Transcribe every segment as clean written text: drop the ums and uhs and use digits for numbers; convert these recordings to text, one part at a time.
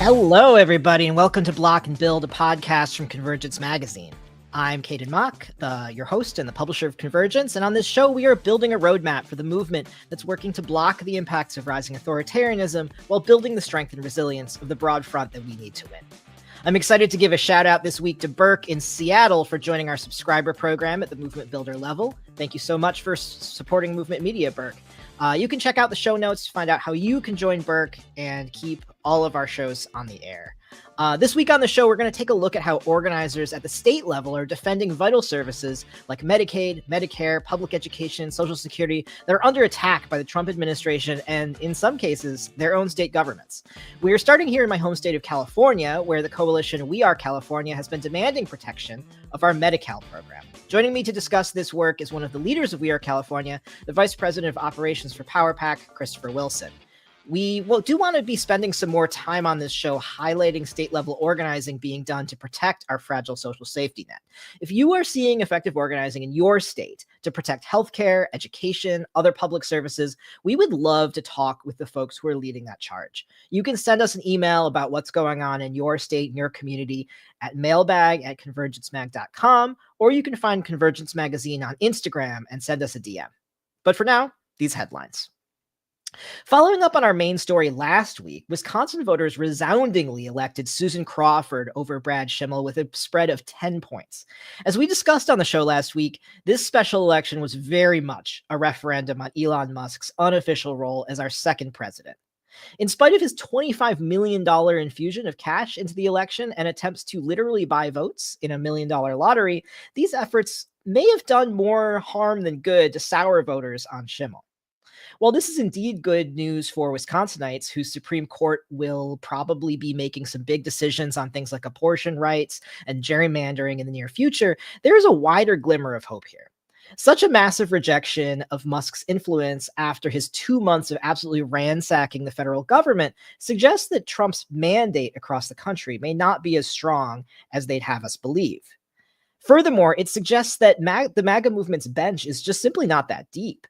Hello, everybody, and welcome to Block and Build, a podcast from Convergence Magazine. I'm Caden Mock, your host and the publisher of Convergence, and on this show, we are building a roadmap for the movement that's working to block the impacts of rising authoritarianism while building the strength and resilience of the broad front that we need to win. I'm excited to give a shout out this week to Burke in Seattle for joining our subscriber program at the Movement Builder level. Thank you so much for supporting Movement Media, Burke. You can check out the show notes to find out how you can join Burke and keep all of our shows on the air. This week on the show, we're going to take a look at how organizers at the state level are defending vital services like Medicaid, Medicare, public education, Social Security that are under attack by the Trump administration and, in some cases, their own state governments. We are starting here in my home state of California, where the coalition We Are California has been demanding protection of our Medi-Cal program. Joining me to discuss this work is one of the leaders of We Are California, the Vice President of Operations for PowerPac, Christopher Wilson. We do want to be spending some more time on this show highlighting state-level organizing being done to protect our fragile social safety net. If you are seeing effective organizing in your state to protect healthcare, education, other public services, we would love to talk with the folks who are leading that charge. You can send us an email about what's going on in your state and your community at mailbag@convergencemag.com, or you can find Convergence Magazine on Instagram and send us a DM. But for now, these headlines. Following up on our main story last week, Wisconsin voters resoundingly elected Susan Crawford over Brad Schimmel with a spread of 10 points. As we discussed on the show last week, this special election was very much a referendum on Elon Musk's unofficial role as our second president. In spite of his $25 million infusion of cash into the election and attempts to literally buy votes in a $1 million lottery, these efforts may have done more harm than good to sour voters on Schimmel. While this is indeed good news for Wisconsinites, whose Supreme Court will probably be making some big decisions on things like abortion rights and gerrymandering in the near future, there is a wider glimmer of hope here. Such a massive rejection of Musk's influence after his 2 months of absolutely ransacking the federal government suggests that Trump's mandate across the country may not be as strong as they'd have us believe. Furthermore, it suggests that the MAGA movement's bench is just simply not that deep.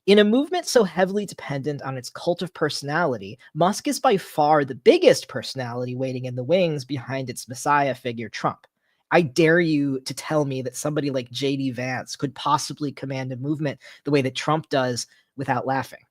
In a movement so heavily dependent on its cult of personality, Musk is by far the biggest personality waiting in the wings behind its messiah figure, Trump. I dare you to tell me that somebody like J.D. Vance could possibly command a movement the way that Trump does without laughing.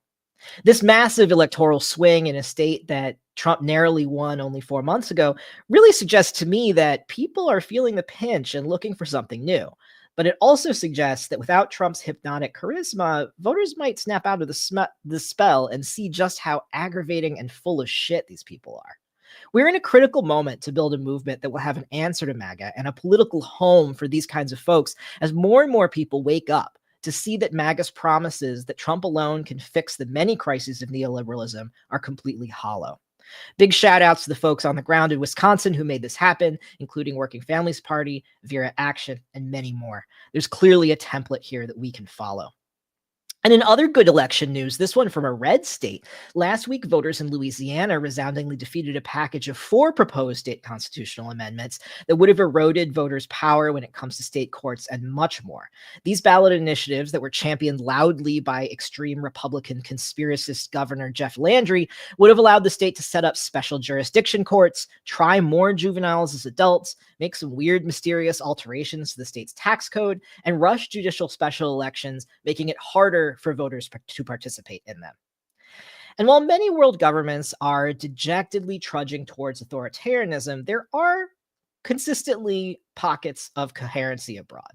This massive electoral swing in a state that Trump narrowly won only 4 months ago really suggests to me that people are feeling the pinch and looking for something new. But it also suggests that without Trump's hypnotic charisma, voters might snap out of the spell and see just how aggravating and full of shit these people are. We're in a critical moment to build a movement that will have an answer to MAGA and a political home for these kinds of folks as more and more people wake up to see that MAGA's promises that Trump alone can fix the many crises of neoliberalism are completely hollow. Big shout outs to the folks on the ground in Wisconsin who made this happen, including Working Families Party, Vera Action, and many more. There's clearly a template here that we can follow. And in other good election news, this one from a red state, last week voters in Louisiana resoundingly defeated a package of 4 proposed state constitutional amendments that would have eroded voters' power when it comes to state courts and much more. These ballot initiatives that were championed loudly by extreme Republican conspiracist Governor Jeff Landry would have allowed the state to set up special jurisdiction courts, try more juveniles as adults, make some weird, mysterious alterations to the state's tax code, and rush judicial special elections, making it harder for voters to participate in them. And while many world governments are dejectedly trudging towards authoritarianism, there are consistently pockets of coherency abroad.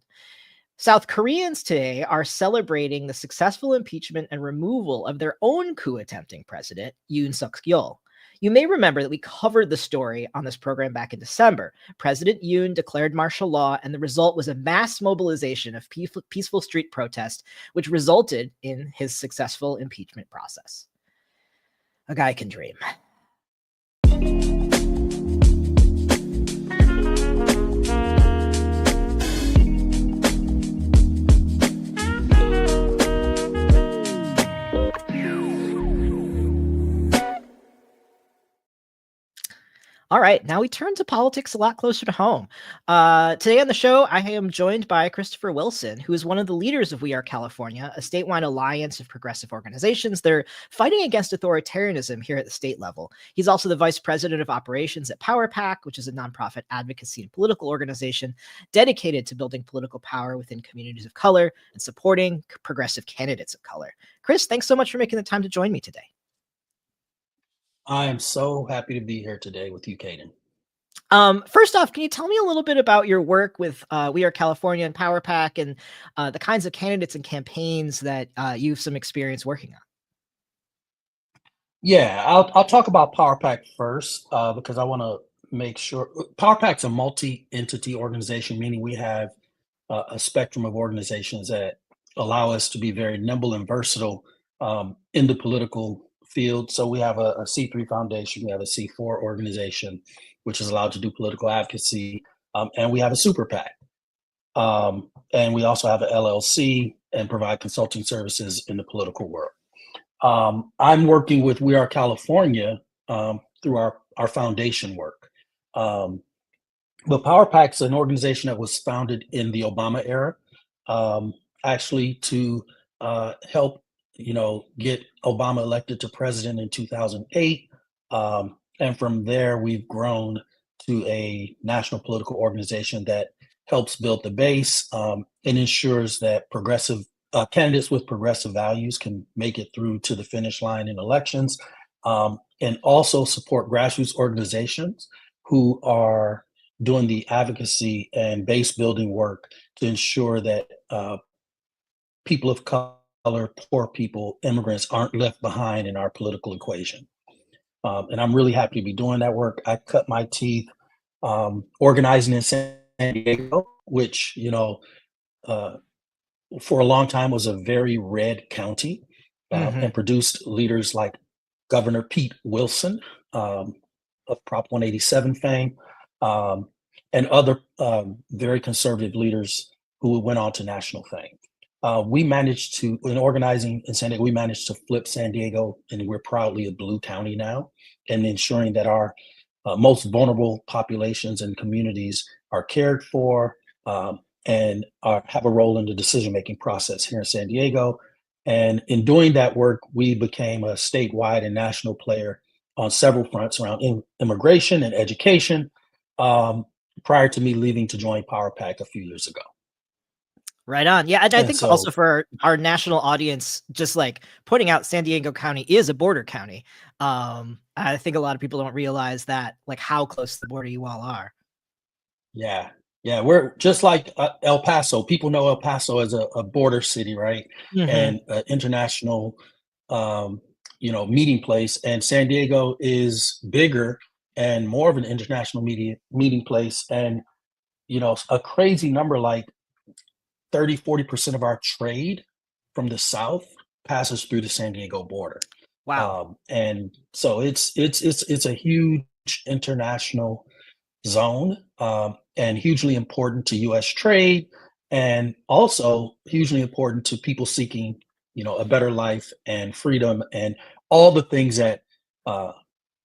South Koreans today are celebrating the successful impeachment and removal of their own coup-attempting president, Yoon Suk-yeol. You may remember that we covered the story on this program back in December. President Yoon declared martial law, and the result was a mass mobilization of peaceful street protest, which resulted in his successful impeachment process. A guy can dream. All right, now we turn to politics a lot closer to home. Today on the show, I am joined by Christopher Wilson, who is one of the leaders of We Are California, a statewide alliance of progressive organizations. They're fighting against authoritarianism here at the state level. He's also the vice president of operations at PowerPac, which is a nonprofit advocacy and political organization dedicated to building political power within communities of color and supporting progressive candidates of color. Chris, thanks so much for making the time to join me today. I am so happy to be here today with you, Caden. First off, can you tell me a little bit about your work with We Are California and PowerPac and the kinds of candidates and campaigns that you have some experience working on? Yeah, I'll talk about PowerPac first because I want to make sure PowerPac's a multi-entity organization, meaning we have a spectrum of organizations that allow us to be very nimble and versatile in the political field. So we have a C3 foundation, we have a C4 organization, which is allowed to do political advocacy, and we have a super PAC. And we also have an LLC and provide consulting services in the political world. I'm working with We Are California through our foundation work. But PowerPac's an organization that was founded in the Obama era, actually to help, get Obama elected to president in 2008. And from there, we've grown to a national political organization that helps build the base and ensures that progressive candidates with progressive values can make it through to the finish line in elections, and also support grassroots organizations who are doing the advocacy and base building work to ensure that people of color, poor people, immigrants aren't left behind in our political equation. And I'm really happy to be doing that work. I cut my teeth organizing in San Diego, which, for a long time was a very red county, Hmm. and produced leaders like Governor Pete Wilson of Prop 187 fame, and other very conservative leaders who went on to national fame. We managed to, in organizing in San Diego, we managed to flip San Diego, and we're proudly a blue county now, and ensuring that our most vulnerable populations and communities are cared for, and have a role in the decision-making process here in San Diego. And in doing that work, we became a statewide and national player on several fronts around immigration and education, prior to me leaving to join PowerPac a few years ago. Right on. Yeah, and I And think also so, for our national audience, just like pointing out San Diego County is a border county. I think a lot of people don't realize that, like how close to the border you all are. yeah, yeah, we're just like El Paso. People know El Paso as a border city, right? Hmm. And international, meeting place. And San Diego is bigger and more of an international meeting place. And a crazy number like 30-40% of our trade from the south passes through the San Diego border. Wow. And so it's a huge international zone, and hugely important to U.S. trade, and also hugely important to people seeking, a better life and freedom, and all the things that uh,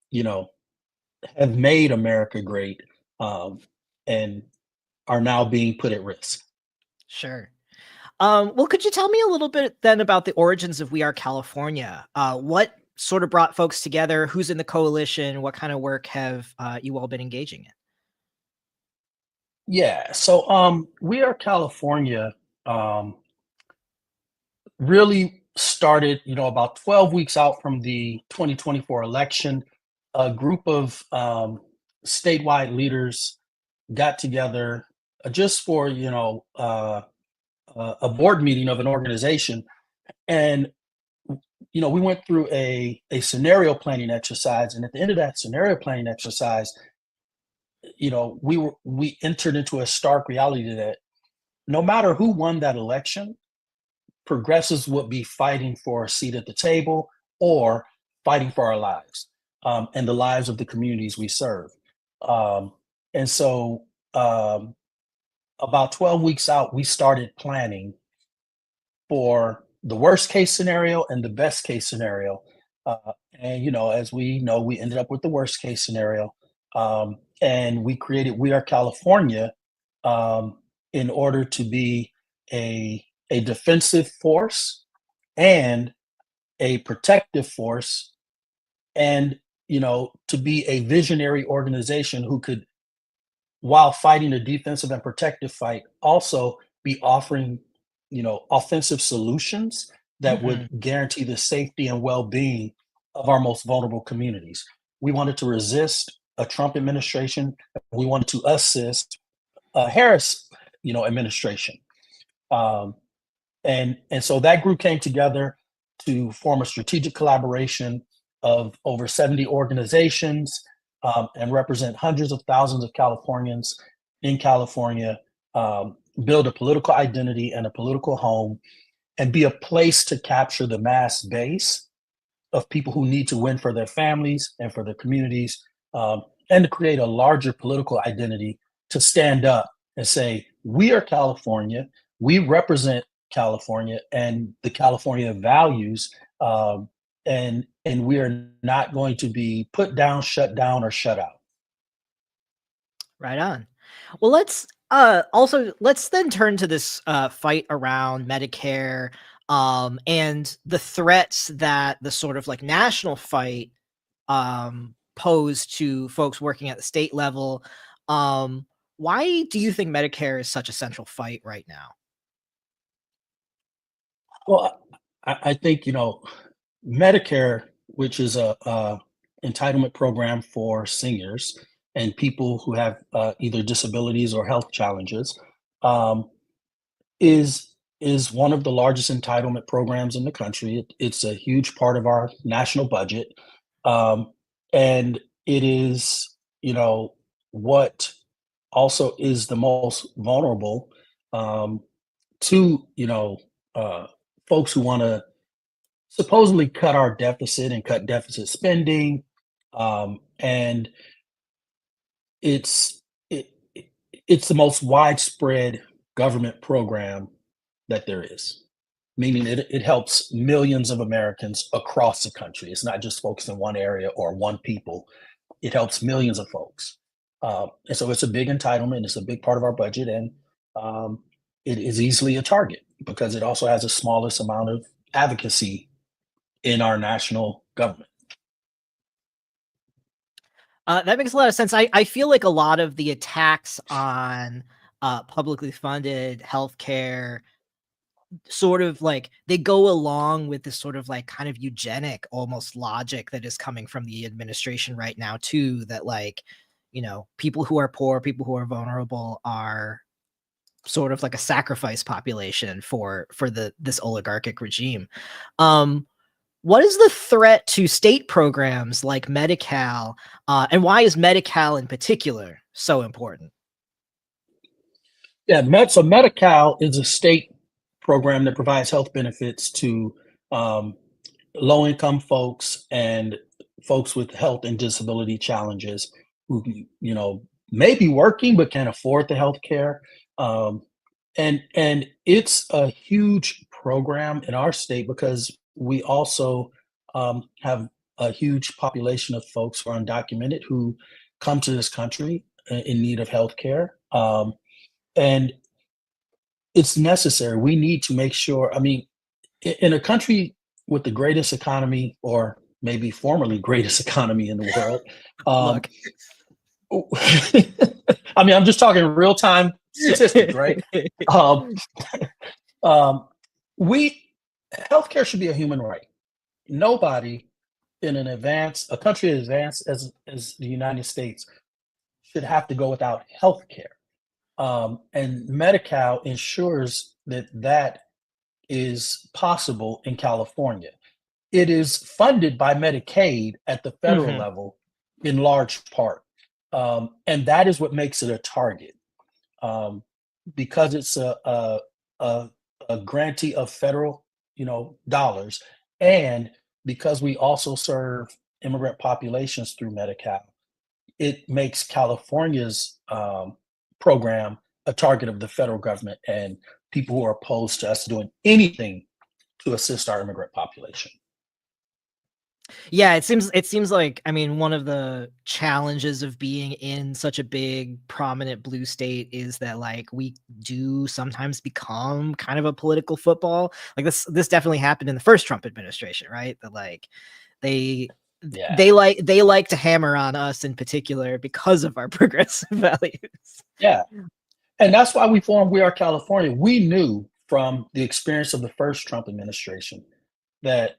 you know have made America great, and are now being put at risk. Sure. Well, could you tell me a little bit then about the origins of We Are California? What sort of brought folks together? Who's in the coalition? What kind of work have you all been engaging in? Yeah. So We Are California um, really started, about 12 weeks out from the 2024 election. A group of statewide leaders got together just for, a board meeting of an organization. And, we went through a scenario planning exercise. And at the end of that scenario planning exercise, we entered into a stark reality that no matter who won that election, progressives would be fighting for a seat at the table or fighting for our lives, and the lives of the communities we serve. Um, and so, about 12 weeks out, we started planning for the worst case scenario and the best case scenario. And, as we know, we ended up with the worst case scenario. And we created We Are California in order to be a defensive force and a protective force, and to be a visionary organization who could, while fighting a defensive and protective fight, also be offering offensive solutions that would Mhm. guarantee the safety and well-being of our most vulnerable communities. We wanted to resist a Trump administration. We wanted to assist a Harris administration. um, and so that group came together to form a strategic collaboration of over 70 organizations, and represent hundreds of thousands of Californians in California, build a political identity and a political home, and be a place to capture the mass base of people who need to win for their families and for their communities, and to create a larger political identity to stand up and say, we are California, we represent California and the California values, and we are not going to be put down, or shut out. Right on. Well, let's then turn to this fight around Medicare, and the threats that the sort of like national fight pose to folks working at the state level. Um, why do you think Medicare is such a central fight right now? Well, I think Medicare, which is a entitlement program for seniors and people who have either disabilities or health challenges, um, is one of the largest entitlement programs in the country. It's a huge part of our national budget, um, and it is what also is the most vulnerable, um, to uh, folks who want to supposedly cut our deficit and cut deficit spending, and it's it, it- it's the most widespread government program that there is, meaning it helps millions of Americans across the country. It's not just focused in one area or one people. It helps millions of folks, and so it's a big entitlement. It's a big part of our budget, and it is easily a target because it also has the smallest amount of advocacy in our national government. That makes a lot of sense. I feel like a lot of the attacks on publicly funded healthcare sort of like they go along with this sort of like kind of eugenic almost logic that is coming from the administration right now too, that like people who are poor, people who are vulnerable are sort of like a sacrifice population for the this oligarchic regime. um what is the threat to state programs like Medi-Cal, and why is Medi-Cal in particular so important? Yeah, so Medi-Cal is a state program that provides health benefits to um, low-income folks and folks with health and disability challenges who, may be working but can't afford the health care. Um, and it's a huge program in our state because we also have a huge population of folks who are undocumented who come to this country in need of health care. And it's necessary. We need to make sure. I mean, in a country with the greatest economy, or maybe formerly greatest economy in the world, um, Look. I mean, I'm just talking real time statistics, right? Um, um, we Healthcare should be a human right. Nobody in a country as advanced as the United States should have to go without health care. And Medi-Cal ensures that that is possible in California. It is funded by Medicaid at the federal Mhm. level in large part. And that is what makes it a target, um, because it's a, a grantee of federal, dollars, and because we also serve immigrant populations through Medi-Cal, it makes California's program a target of the federal government and people who are opposed to us doing anything to assist our immigrant population. Yeah, it seems like, I mean, one of the challenges of being in such a big prominent blue state is that like we do sometimes become kind of a political football. Like this definitely happened in the first Trump administration, right? That like they Yeah. they like to hammer on us in particular because of our progressive values. Yeah. And that's why we formed We Are California. We knew from the experience of the first Trump administration that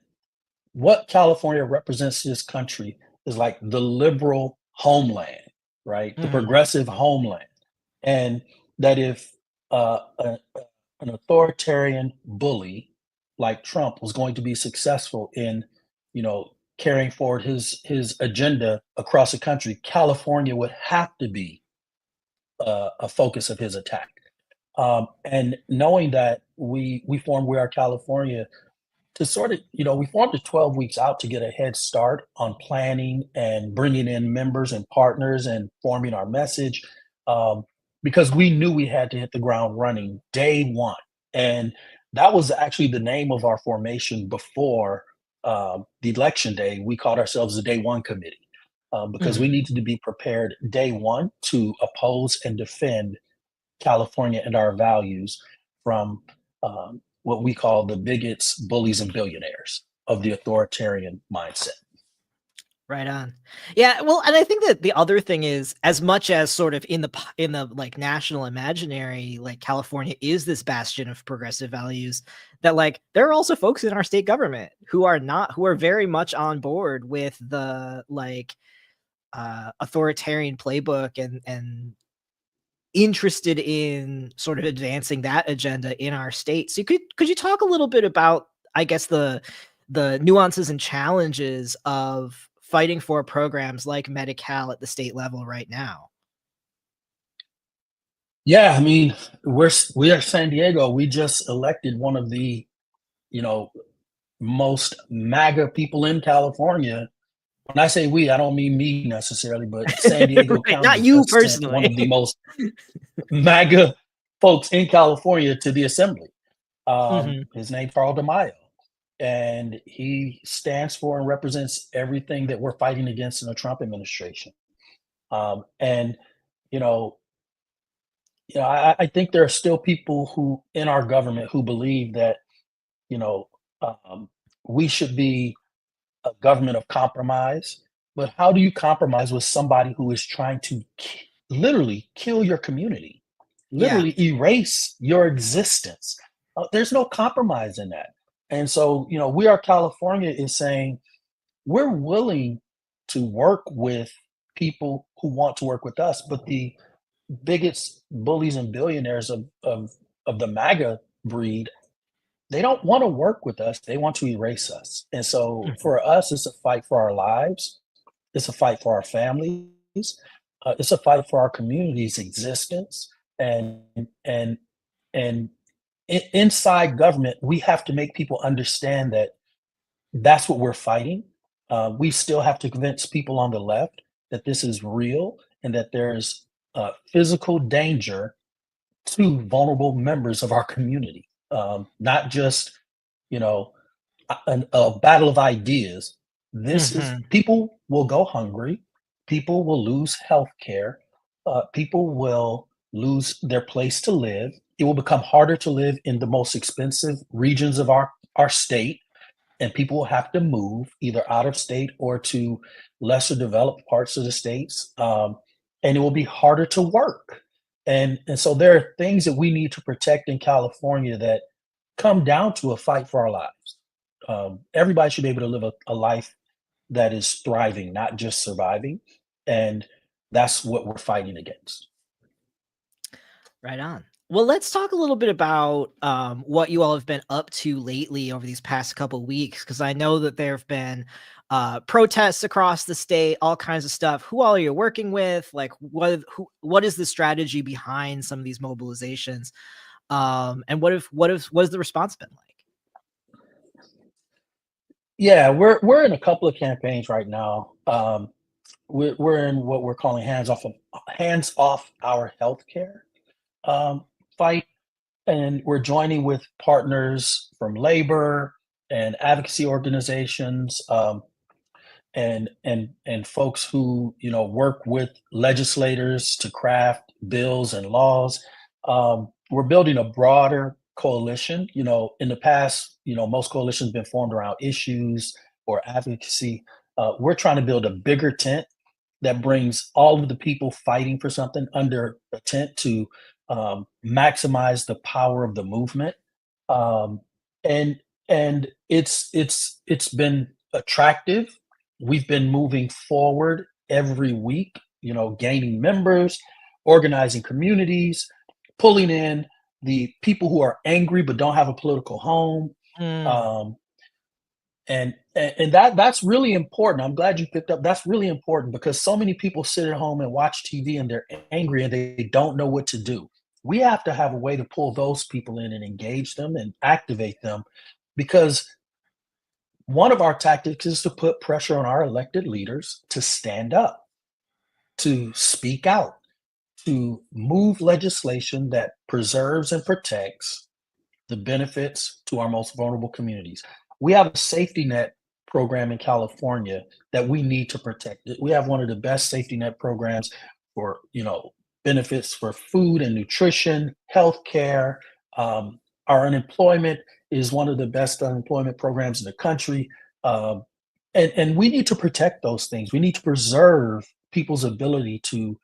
what California represents to this country is like the liberal homeland, right? The Mhm. progressive homeland. And that if an authoritarian bully like Trump was going to be successful in, carrying forward his agenda across the country, California would have to be a focus of his attack. And knowing that we formed We Are California to sort of, we formed it 12 weeks out to get a head start on planning and bringing in members and partners and forming our message, um, because we knew we had to hit the ground running day one. And that was actually the name of our formation before the election day. We called ourselves the Day One Committee, because we Mhm. needed to be prepared day one to oppose and defend California and our values from what we call the bigots, bullies, and billionaires of the authoritarian mindset. Right on. Yeah, well, and I think that the other thing is, as much as sort of in the like national imaginary, like California is this bastion of progressive values, that like there are also folks in our state government who are not, who are very much on board with the like authoritarian playbook and interested in sort of advancing that agenda in our state. So could you talk a little bit about, I guess, the nuances and challenges of fighting for programs like Medi-Cal at the state level right now? Yeah, I mean, we are San Diego. We just elected one of the you know most MAGA people in California. When I say we, I don't mean me necessarily, but San Diego Right, not County you just sent one personally. of the most MAGA folks in California to the assembly. Mhm. His name's Carl DeMaio, and he stands for and represents everything that we're fighting against in the Trump administration. And you know, I think there are still people who in our government who believe that you know um, we should be a government of compromise. But how do you compromise with somebody who is trying to literally kill your community, Yeah. literally erase your existence? There's no compromise in that. And so, We Are California is saying we're willing to work with people who want to work with us, but the biggest bullies and billionaires of the MAGA breed, they don't want to work with us. They want to erase us. And so Mhm. for us, it's a fight for our lives. It's a fight for our families. It's a fight for our community's existence. And and and inside government, we have to make people understand that that's what we're fighting. We still have to convince people on the left that this is real and that there's physical danger to vulnerable members of our community, not just you know a battle of ideas. This is Mhm. people will go hungry, people will lose health care, people will lose their place to live. It will become harder to live in the most expensive regions of our state, and people will have to move either out of state or to lesser developed parts of the states, and it will be harder to work. And so there are things that we need to protect in California that come down to a fight for our lives. Everybody should be able to live a life that is thriving, not just surviving, and that's what we're fighting against. Right on. Well, let's talk a little bit about what you all have been up to lately over these past couple weeks, because I know that there have been protests across the state, all kinds of stuff. Who all are you working with? Like, what is the strategy behind some of these mobilizations? And what has the response been like? Yeah, we're in a couple of campaigns right now. We're in what we're calling hands off our healthcare um, fight, and we're joining with partners from labor and advocacy organizations. and folks who work with legislators to craft bills and laws. We're building a broader coalition. In the past, most coalitions have been formed around issues or advocacy. We're trying to build a bigger tent that brings all of the people fighting for something under a tent to maximize the power of the movement. Um, and it's been attractive. We've been moving forward every week, gaining members, organizing communities, pulling in the people who are angry but don't have a political home. Mm. Um, and that's really important. I'm glad you picked up. That's really important because so many people sit at home and watch TV and they're angry and they don't know what to do. We have to have a way to pull those people in and engage them and activate them, because one of our tactics is to put pressure on our elected leaders to stand up, to speak out, to move legislation that preserves and protects the benefits to our most vulnerable communities. We have a safety net program in California that we need to protect. We have one of the best safety net programs for, benefits for food and nutrition, healthcare. Um, our unemployment is one of the best unemployment programs in the country. Um, and we need to protect those things. We need to preserve people's ability to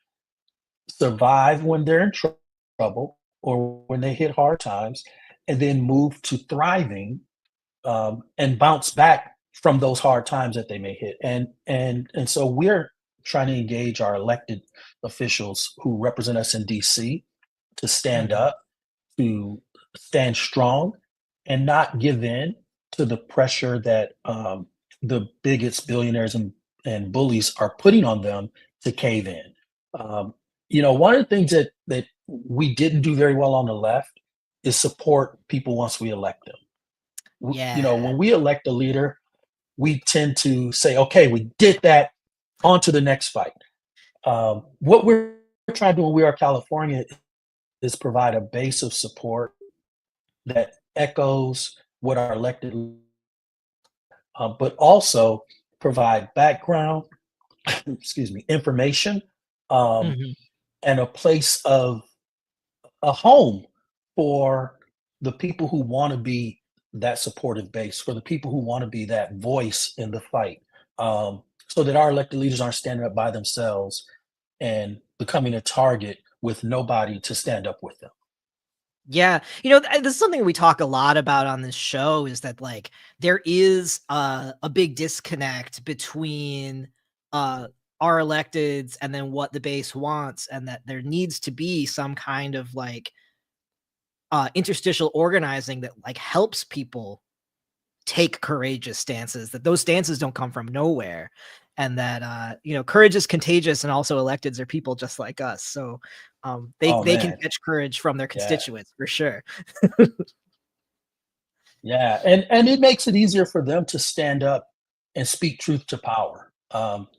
survive when they're in trouble or when they hit hard times, and then move to thriving, and bounce back from those hard times that they may hit. And so we're trying to engage our elected officials who represent us in DC to stand Mhm. up, to stand strong, and not give in to the pressure that the bigots, billionaires, and bullies are putting on them to cave in. Um, One of the things that we didn't do very well on the left is support people once we elect them. Yeah. When we elect a leader, we tend to say, "Okay, we did that. On to the next fight." What we're trying to do when we are California is provide a base of support that echoes what our elected, but also provide background, excuse me, information, um, Mhm. and a place of a home for the people who want to be that supportive base, for the people who want to be that voice in the fight, so that our elected leaders aren't standing up by themselves and becoming a target with nobody to stand up with them. Yeah, this is something we talk a lot about on this show is that like there is a big disconnect between uh our electeds and then what the base wants, and that there needs to be some kind of like interstitial organizing that like helps people take courageous stances, that those stances don't come from nowhere, and that courage is contagious, and also electeds are people just like us, so Oh they can man, catch courage from their yeah. constituents for sure. Yeah, and it makes it easier for them to stand up and speak truth to power.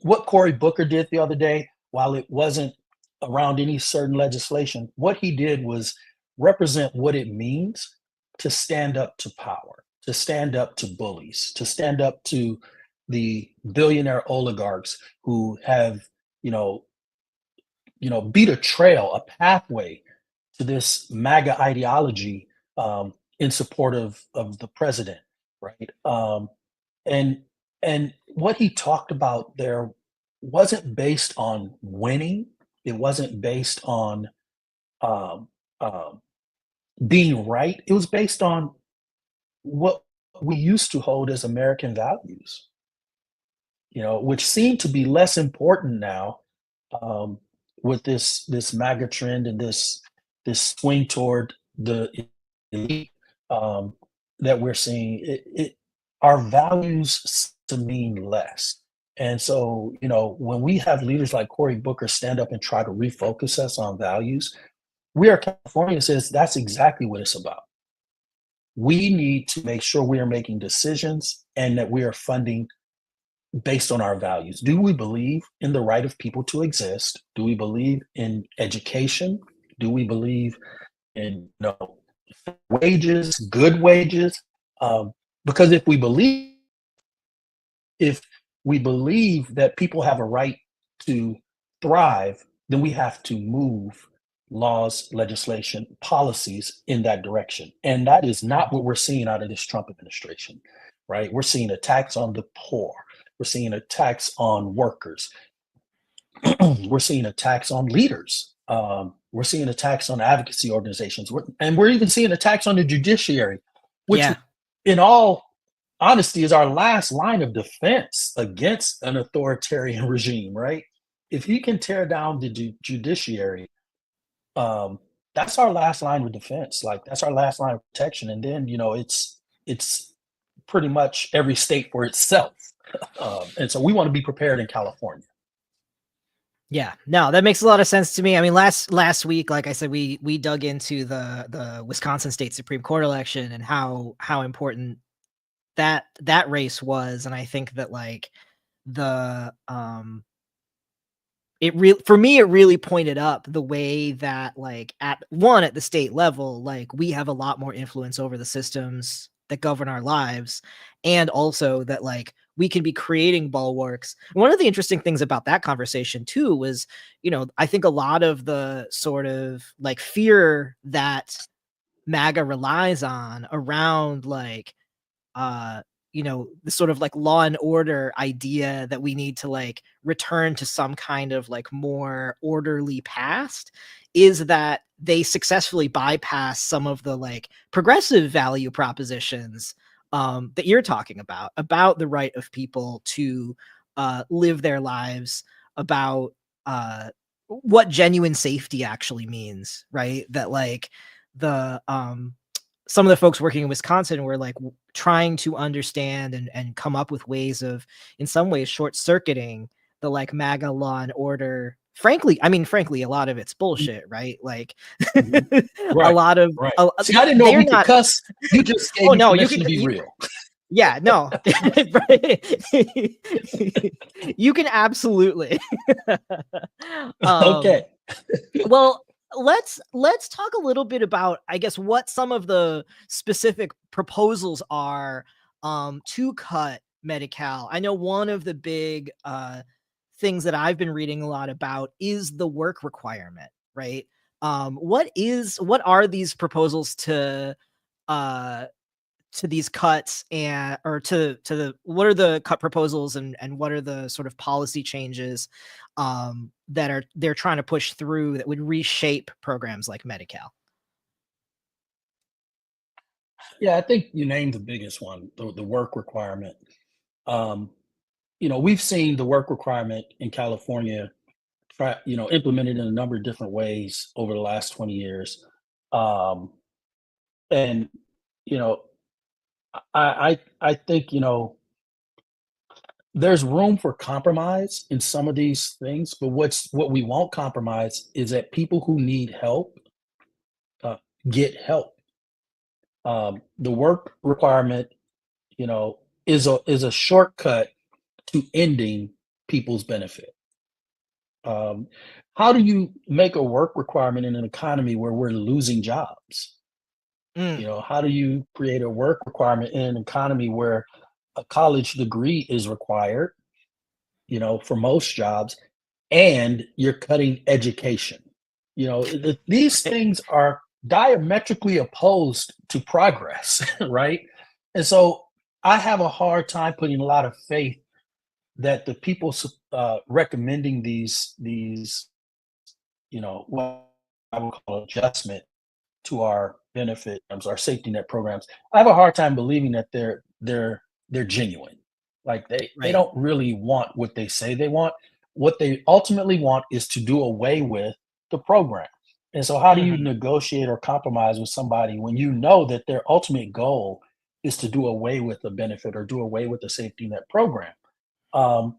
What Cory Booker did the other day, while it wasn't around any certain legislation, what he did was represent what it means to stand up to power, to stand up to bullies, to stand up to the billionaire oligarchs who have, you know, beat a trail, a pathway to this MAGA ideology, in support of the president, right? And and what he talked about there wasn't based on winning. It wasn't based on um, um, being right. It was based on what we used to hold as American values, which seem to be less important now, um, with this MAGA trend and this swing toward the elite, um, that we're seeing. Our values to mean less. And so, when we have leaders like Cory Booker stand up and try to refocus us on values, we are California says that's exactly what it's about. We need to make sure we are making decisions and that we are funding based on our values. Do we believe in the right of people to exist? Do we believe in education? Do we believe in wages, good wages? Because if we believe, if we believe that people have a right to thrive, then we have to move laws, legislation, policies in that direction. And that is not what we're seeing out of this Trump administration, right? We're seeing attacks on the poor. We're seeing attacks on workers. We're seeing attacks on leaders. We're seeing attacks on advocacy organizations. And we're even seeing attacks on the judiciary, which, Yeah. in all honesty, is our last line of defense against an authoritarian regime, right? If he can tear down the judiciary, that's our last line of defense. Like, that's our last line of protection. And then, it's pretty much every state for itself. And so we want to be prepared in California. Yeah, no, that makes a lot of sense to me. I mean, last week, like I said, we dug into the Wisconsin State Supreme Court election and how important that race was, and I think that like the for me it really pointed up the way that like at the state level, like we have a lot more influence over the systems that govern our lives, and also that like we can be creating bulwarks. One of the interesting things about that conversation too was, I think a lot of the sort of like fear that MAGA relies on around like the sort of like law and order idea that we need to like return to some kind of like more orderly past, is that they successfully bypass some of the like progressive value propositions that you're talking about the right of people to live their lives, about what genuine safety actually means, right? That like the some of the folks working in Wisconsin were like trying to understand and come up with ways of, in some ways, short circuiting the like MAGA law and order. Frankly, a lot of it's bullshit, right? Like Mhm. a Right, lot of, right. See, I didn't know they're we could not. cuss. You just gave Oh me no, you permission can. to be real. Yeah, no. You can absolutely. Okay. Well, let's talk a little bit about, I guess, what some of the specific proposals are to cut Medi-Cal. I know one of the big things that I've been reading a lot about is the work requirement, right? What are these proposals to these cuts, and or to the what are the cut proposals, and what are the sort of policy changes that they're trying to push through that would reshape programs like Medi-Cal? Yeah, I think you named the biggest one, the work requirement. Um, we've seen the work requirement in California implemented in a number of different ways over the last 20 years. Um, and, you know, I think, there's room for compromise in some of these things, but what we won't compromise is that people who need help uh, get help. The work requirement, is a shortcut to ending people's benefit. Um, how do you make a work requirement in an economy where we're losing jobs? Mm, How do you create a work requirement in an economy where a college degree is required, for most jobs, and you're cutting education? These eh, things are diametrically opposed to progress, right? And so I have a hard time putting a lot of faith that the people recommending these what I would call adjustment to our benefit, our safety net programs. I have a hard time believing that they're genuine. Like they right. don't really want what they say they want. What they ultimately want is to do away with the program. And so how do you Mhm. negotiate or compromise with somebody when you know that their ultimate goal is to do away with the benefit or do away with the safety net program? Um,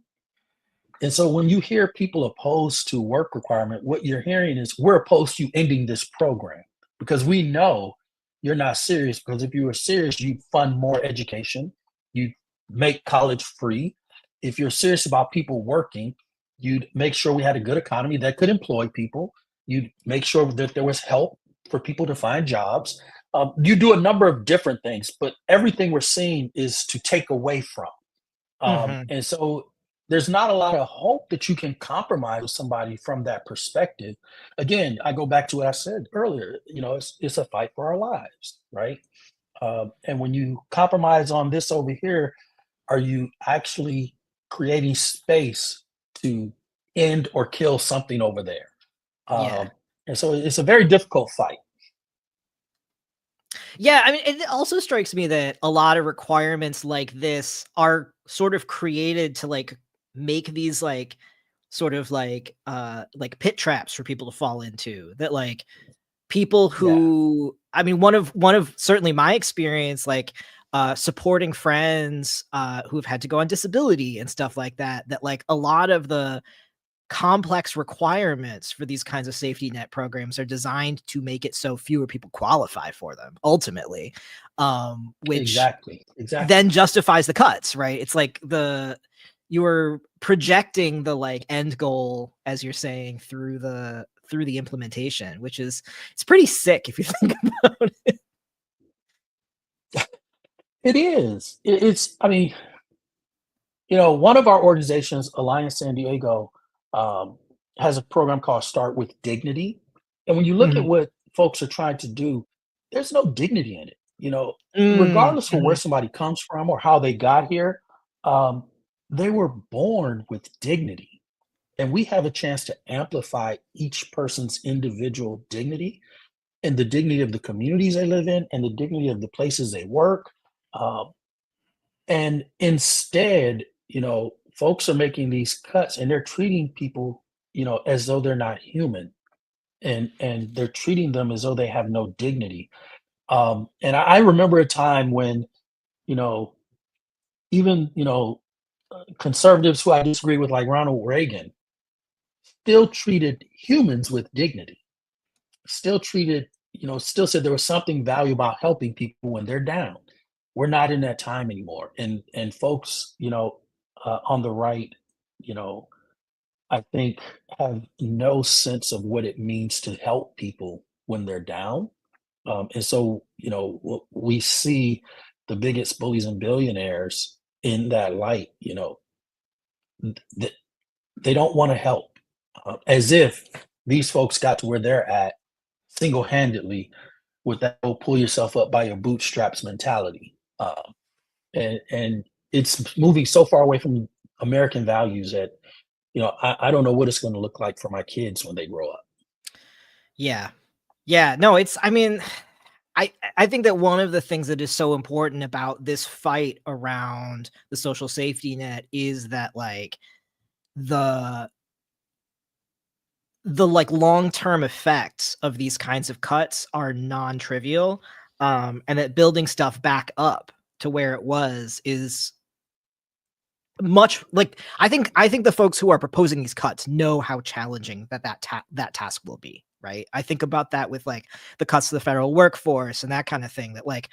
and so when you hear people opposed to work requirement, what you're hearing is we're opposed to you ending this program because we know you're not serious. Because if you were serious, you'd fund more education, you'd make college free. If you're serious about people working, you'd make sure we had a good economy that could employ people. You'd make sure that there was help for people to find jobs. You do a number of different things, but everything we're seeing is to take away from. Mhm. And so there's not a lot of hope that you can compromise with somebody from that perspective. Again, I go back to what I said earlier. It's a fight for our lives, right? And when you compromise on this over here, are you actually creating space to end or kill something over there? Yeah. And so it's a very difficult fight. Yeah, I mean, it also strikes me that a lot of requirements like this are sort of created to, like, make these, like, sort of like pit traps for people to fall into, that, like, people Yeah, who I mean, one of certainly my experience, like, supporting friends, who've had to go on disability and stuff like that, that, like, a lot of the complex requirements for these kinds of safety net programs are designed to make it so fewer people qualify for them ultimately, which exactly, exactly. then justifies the cuts, right? It's like you're projecting the, like, end goal, as you're saying, through the implementation, which is it's pretty sick if you think about it. It is. I mean, one of our organizations, Alliance San Diego, um, has a program called Start with Dignity. And when you look at Mhm. what folks are trying to do, there's no dignity in it. Regardless of where Mhm. somebody comes from or how they got here, um, they were born with dignity. And we have a chance to amplify each person's individual dignity and the dignity of the communities they live in and the dignity of the places they work. Um, and instead, folks are making these cuts and they're treating people, as though they're not human and they're treating them as though they have no dignity. And I remember a time when, you know, even, conservatives who I disagree with, like Ronald Reagan, still treated humans with dignity, still treated, still said there was something valuable about helping people when they're down. We're not in that time anymore. And folks, on the right, you know, I think have no sense of what it means to help people when they're down. And so, we see the biggest bullies and billionaires in that light, th- they don't want to help, as if these folks got to where they're at single handedly with that whole pull yourself up by your bootstraps mentality. And it's moving so far away from American values that, I don't know what it's going to look like for my kids when they grow up. Yeah. Yeah, no, it's I mean, I think that one of the things that is so important about this fight around the social safety net is that, like, the like, long-term effects of these kinds of cuts are non-trivial, and that building stuff back up to where it was is much like, I think the folks who are proposing these cuts know how challenging that task will be, right? I think about that with, like, the cuts to the federal workforce and that kinda thing that, like,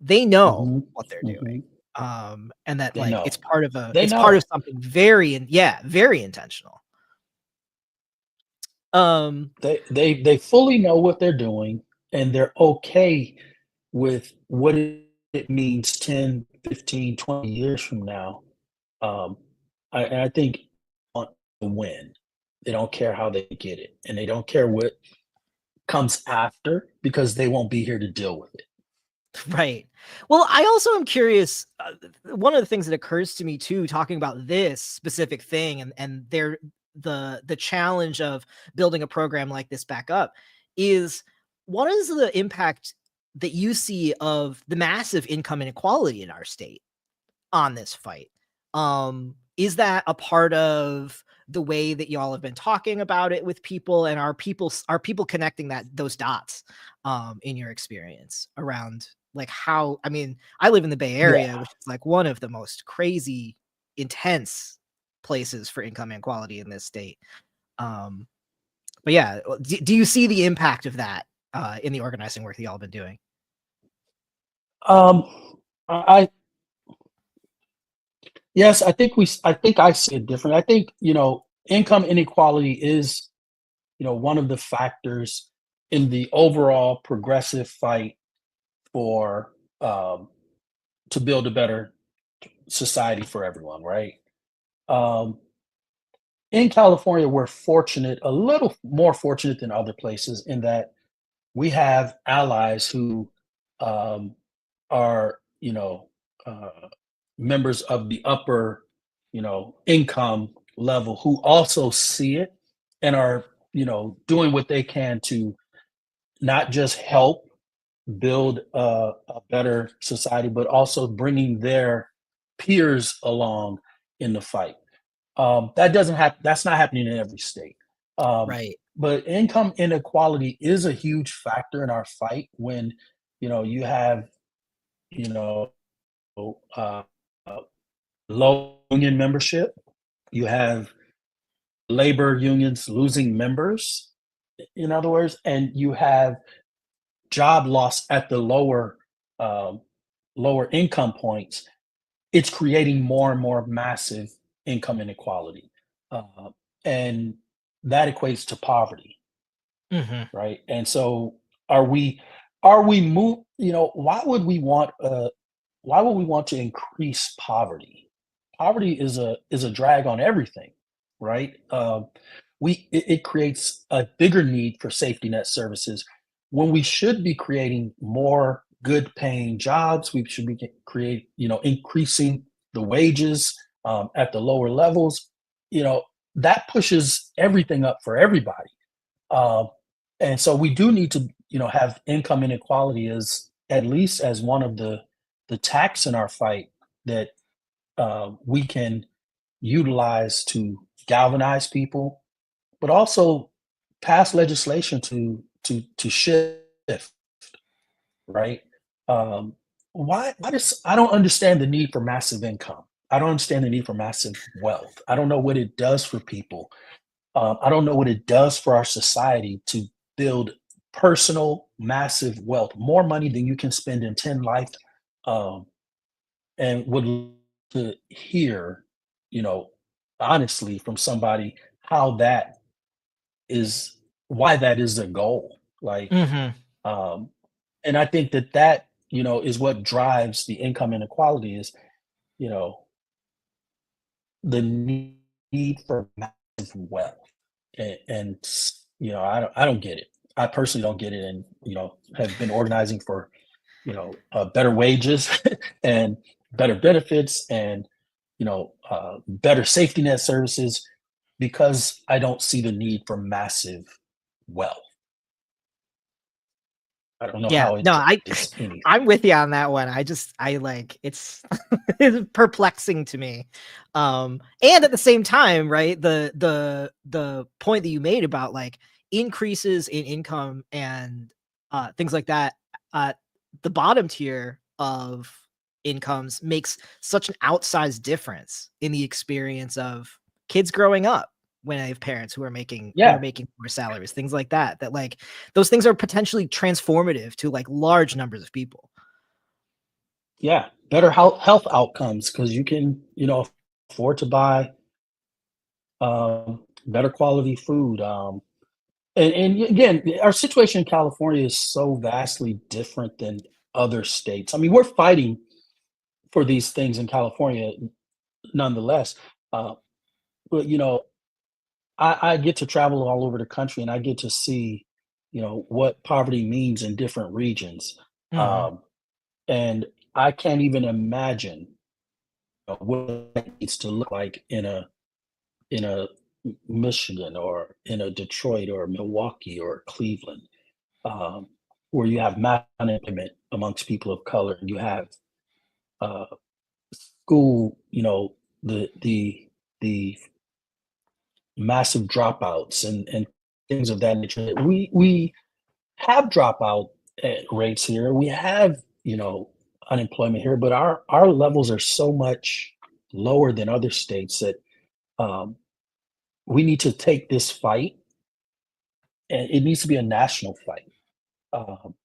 they know Hmm. what they're doing, Hmm. and that, They like, know. They it's part of know. something very intentional. Um, They fully know what they're doing, and they're okay with what it means 10, 15, 20 years from now. Um, and I think want to win. They don't care how they get it, and they don't care what comes after because they won't be here to deal with it. right. Well, I also am curious, one of the things that occurs to me too, talking about this specific thing and the challenge of building a program like this back up is, what is the impact that you see of the massive income inequality in our state on this fight? Is that a part of the way that y'all have been talking about it with people, and are people connecting those dots, in your experience around, like, how I mean, I live in the Bay Yeah. Area, which is, like, one of the most crazy, intense places for income inequality in this state. Um, but yeah, do you see the impact of that, in the organizing work that y'all have been doing? Um, I yes, I think I see it different. I think, income inequality is, one of the factors in the overall progressive fight for, um, to build a better society for everyone, right? Um, in California, we're fortunate, a little more fortunate than other places, in that we have allies who um, are, members of the upper, income level, who also see it and are, doing what they can to not just help build a better society, but also bringing their peers along in the fight. That doesn't happen. That's not happening in every state. Um, Right. but income inequality is a huge factor in our fight when, you have, you know, uh, uh, low union membership, you have labor unions losing members, in other words, and you have job loss at the um, lower income points. It's creating more and more massive income inequality, uh, and that equates to poverty, Hmm. right? And so, are we move? Why would we want to increase poverty? Poverty is a drag on everything, right? It creates a bigger need for safety net services when we should be creating more good paying jobs. We should be increasing the wages at the lower levels. You know that pushes everything up for everybody. Uh, and so we do need to, have income inequality as at least as one of the tacks in our fight that we can utilize to galvanize people, but also pass legislation to shift, right? Um, why does I don't understand the need for massive income. I don't understand the need for massive wealth. I don't know what it does for people. I don't know what it does for our society to build personal massive wealth, more money than you can spend in 10 life. Um, and would love to hear, you know, honestly from somebody how that is, why that is a goal. Like, Hmm. um, and I think that is what drives the income inequality is, you know, the need for massive wealth. And I don't get it. I personally don't get it, and have been organizing for better wages and better benefits and better safety net services, because I don't see the need for massive wealth. I don't know Yeah, how no, it I is anything. I'm with you on that one. I like it's it's perplexing to me. And at the same time, right, the point that you made about like increases in income and things like that, uh the bottom tier of incomes makes such an outsized difference in the experience of kids growing up when I have parents who are Yeah, making more salaries, things like that, that like those things are potentially transformative to like large numbers of people. yeah, better health outcomes because you can afford to buy better quality food. And again, our situation in California is so vastly different than other states. I mean, we're fighting for these things in California nonetheless. Uh, but I get to travel all over the country, and I get to see, what poverty means in different regions. Mhm. Um, and I can't even imagine what it needs to look like in a Michigan or in a Detroit or Milwaukee or Cleveland, um, where you have mass unemployment amongst people of color, and you have uh, school, the massive dropouts and things of that nature. We have dropout rates here. We have unemployment here, but our levels are so much lower than other states that um, we need to take this fight, and it needs to be a national fight.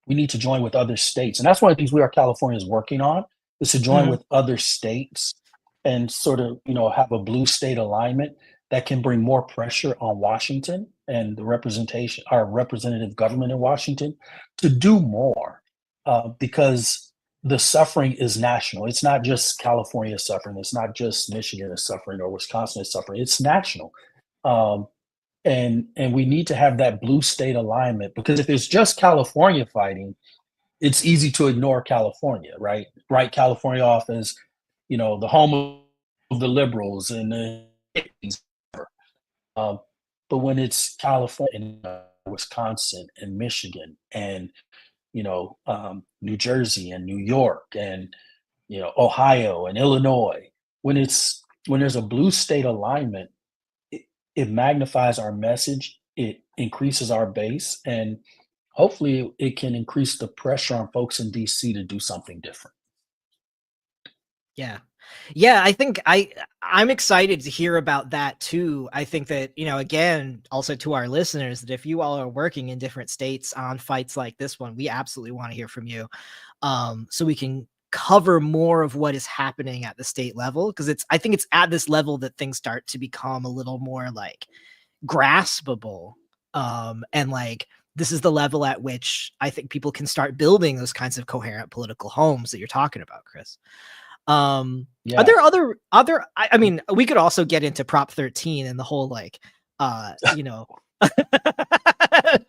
We need to join with other states, and that's one of the things we are California is working on, is to join Mhm. with other states and sort of have a blue state alignment that can bring more pressure on Washington and the representation, our representative government in Washington, to do more, because the suffering is national. It's not just California suffering. It's not just Michigan is suffering or Wisconsin is suffering. It's national. Um, and we need to have that blue state alignment, because if it's just California fighting, it's easy to ignore California, right? Write California off as, the home of the liberals and the hippies. Um, but when it's California and Wisconsin and Michigan and New Jersey and New York and Ohio and Illinois, when there's a blue state alignment, it, it magnifies our message, it increases our base, and hopefully it can increase the pressure on folks in DC to do something different. Yeah. Yeah, I think I'm excited to hear about that too. I think that, again, also to our listeners, that if you all are working in different states on fights like this one, we absolutely want to hear from you. So we can cover more of what is happening at the state level, because I think it's at this level that things start to become a little more like graspable. And like this is the level at which I think people can start building those kinds of coherent political homes that you're talking about, Chris. Are there other I mean, we could also get into Prop 13 and the whole like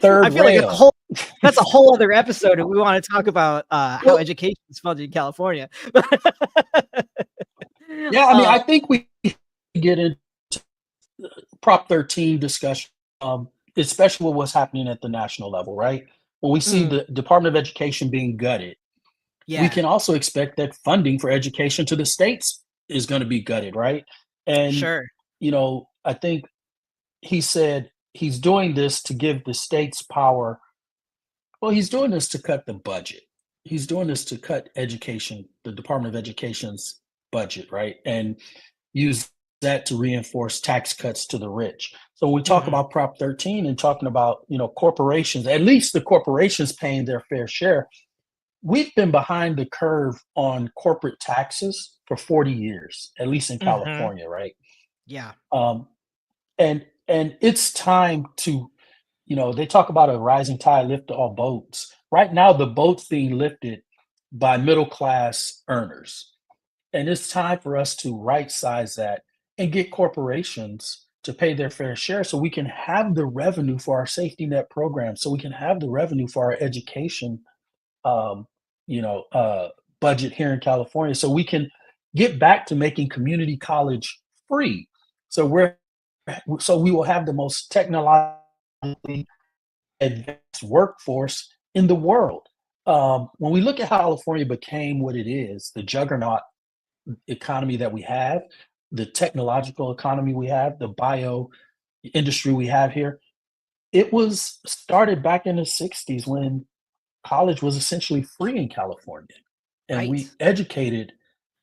Third I feel like rail. that's a whole other episode if we want to talk about how education is funded in California. Yeah, I mean, I think we get into Prop 13 discussion, especially with what's happening at the national level, right? When we see the Department of Education being gutted, we can also expect that funding for education to the states is going to be gutted, right? And, sure. I think he said he's doing this to give the states power. Well, he's doing this to cut the budget. He's doing this to cut education, the Department of Education's budget, right? And use that to reinforce tax cuts to the rich. So when we talk about Prop 13 and talking about, corporations, at least the corporations paying their fair share, we've been behind the curve on corporate taxes for 40 years, at least in California, right? Yeah. And it's time to, they talk about a rising tide lift all boats. Right now, the boat's being lifted by middle class earners. And it's time for us to right size that and get corporations to pay their fair share so we can have the revenue for our safety net program, so we can have the revenue for our education um, budget here in California, so we can get back to making community college free. So we will have the most technologically advanced workforce in the world. When we look at how California became what it is, the juggernaut economy that we have, the technological economy we have, the bio industry we have here, it was started back in the 60s when college was essentially free in California. And we educated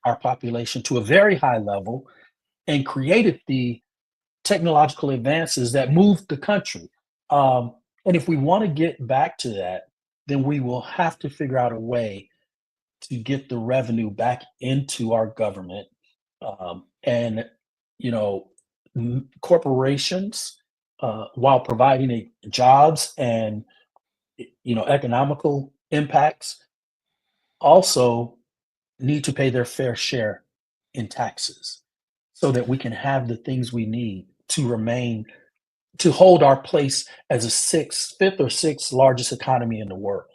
our population to a very high level and created the technological advances that moved the country. And if we want to get back to that, then we will have to figure out a way to get the revenue back into our government. And, you know, corporations, while providing jobs and, economical impacts, also need to pay their fair share in taxes so that we can have the things we need to hold our place as fifth or sixth largest economy in the world.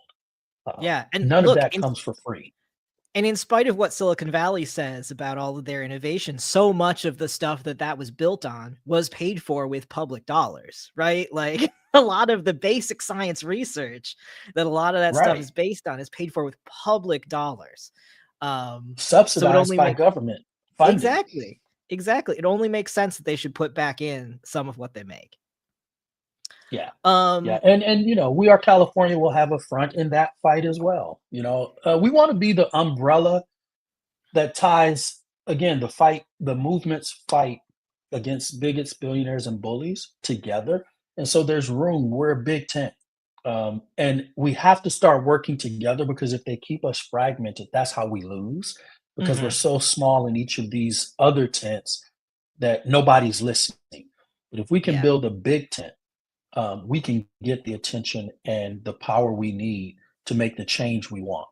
Yeah, and None of look, that comes for free. and in spite of what Silicon Valley says about all of their innovation, so much of the stuff that was built on was paid for with public dollars, right? Like a lot of the basic science research that a lot of that stuff Right. is based on is paid for with public dollars. So it Subsidized only by makes government funding. exactly. It only makes sense that they should put back in some of what they make. Yeah. Yeah. Um, And we are California will have a front in that fight as well. We want to be the umbrella that ties, again, the movement's fight against bigots, billionaires, and bullies together. And so there's room. We're a big tent. And we have to start working together, because if they keep us fragmented, that's how we lose, because we're so small in each of these other tents that nobody's listening. But if we can yeah. build a big tent, we can get the attention and the power we need to make the change we want.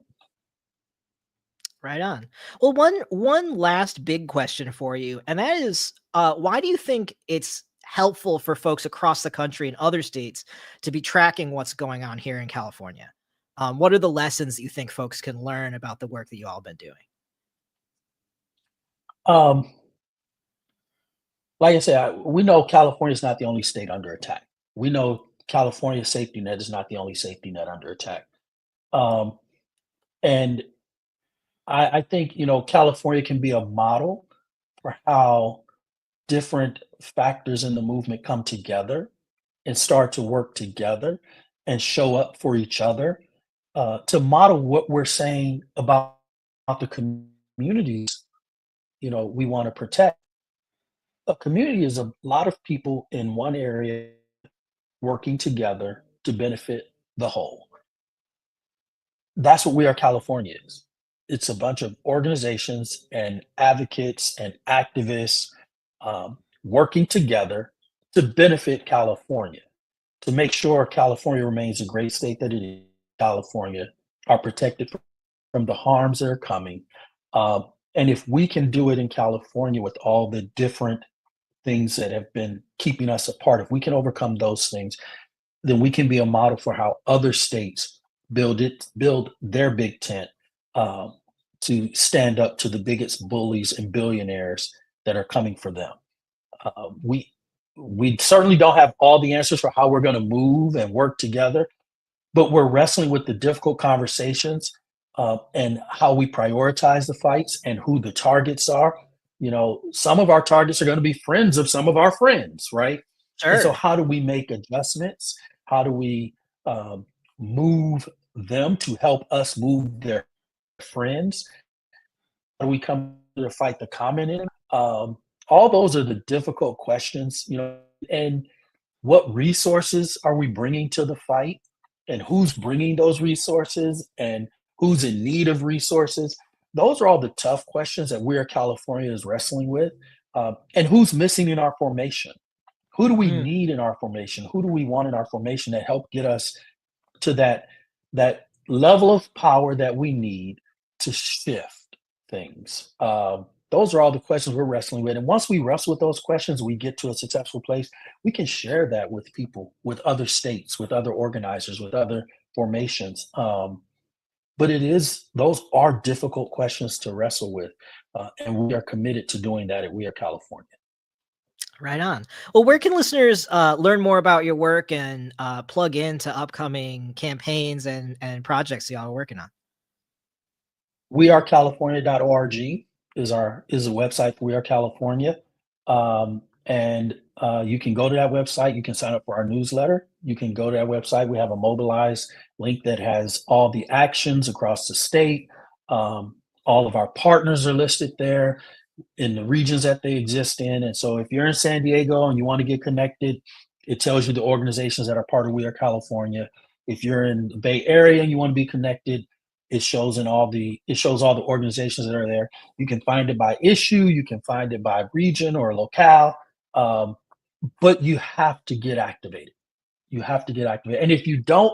Right on. Well, one last big question for you, and that is, why do you think it's helpful for folks across the country and other states to be tracking what's going on here in California? What are the lessons that you think folks can learn about the work that you all been doing? Um, like I said, we know California is not the only state under attack. We know California's safety net is not the only safety net under attack. Um, and I think, California can be a model for how different factors in the movement come together and start to work together and show up for each other, to model what we're saying about the communities, we want to protect. A community is a lot of people in one area working together to benefit the whole. That's what We Are California is. It's a bunch of organizations and advocates and activists, working together to benefit California, to make sure California remains a great state that it is. California are protected from the harms that are coming. And if we can do it in California with all the different things that have been keeping us apart, if we can overcome those things, then we can be a model for how other states build their big tent, um, to stand up to the biggest bullies and billionaires that are coming for them. Uh, we we certainly don't have all the answers for how we're going to move and work together, but we're wrestling with the difficult conversations, and how we prioritize the fights and who the targets are. Some of our targets are going to be friends of some of our friends, right? And so, Sure. how do we make adjustments? How do we, um, move them to help us move their friends? How do we come to fight the common enemy? All those are the difficult questions, and what resources are we bringing to the fight, and who's bringing those resources, and who's in need of resources. Those are all the tough questions that We Are California is wrestling with. And who's missing in our formation? Who do we Mm, need in our formation? Who do we want in our formation that help get us to that level of power that we need to shift things? Those are all the questions we're wrestling with. And once we wrestle with those questions, we get to a successful place. We can share that with people, with other states, with other organizers, with other formations. But those are difficult questions to wrestle with, and we are committed to doing that at We Are California. right on. Well, where can listeners learn more about your work and plug into upcoming campaigns and projects y'all are working on? wearecalifornia.org is a website for We Are California. And you can go to that website. You can sign up for our newsletter. You can go to that website. We have a mobilize link that has all the actions across the state. All of our partners are listed there in the regions that they exist in. And so if you're in San Diego and you want to get connected, it tells you the organizations that are part of We Are California. If you're in the Bay Area and you want to be connected, it shows all the organizations that are there. You can find it by issue, you can find it by region or locale, um, but you have to get activated. You have to get activated. And if you don't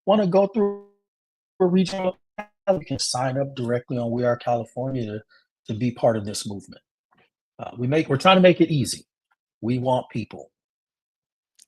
want to go through a region, you can sign up directly on We Are California to be part of this movement. We're trying to make it easy. We want people.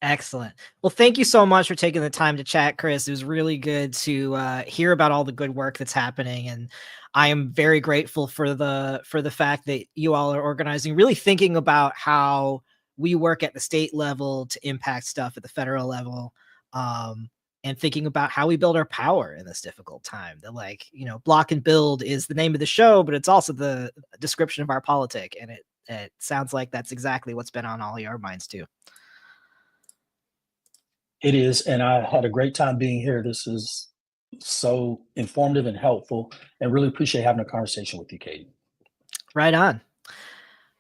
Excellent. Well, thank you so much for taking the time to chat, Chris. It was really good to hear about all the good work that's happening, and I am very grateful for the fact that you all are organizing, really thinking about how we work at the state level to impact stuff at the federal level, um, and thinking about how we build our power in this difficult time. That, like, block and build is the name of the show, but it's also the description of our politic, and it sounds like that's exactly what's been on all your minds too. It is, and I had a great time being here. This is so informative and helpful, and really appreciate having a conversation with you, Katie. Right on.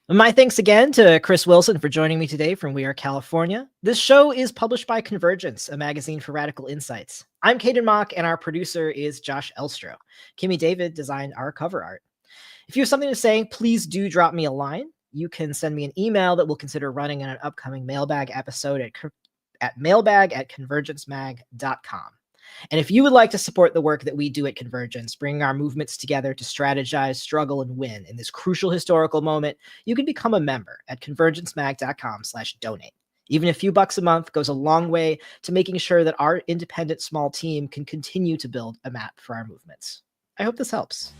My thanks again to Chris Wilson for joining me today from We Are California. This show is published by Convergence, a magazine for radical insights. I'm Caden Mock, and our producer is Josh Elstro. Kimmy David designed our cover art. If you have something to say, please do drop me a line. You can send me an email that we'll consider running in an upcoming mailbag episode at mailbag@convergencemag.com. And if you would like to support the work that we do at Convergence, bringing our movements together to strategize, struggle, and win in this crucial historical moment, you can become a member at convergencemag.com/donate. Even a few bucks a month goes a long way to making sure that our independent small team can continue to build a map for our movements. I hope this helps.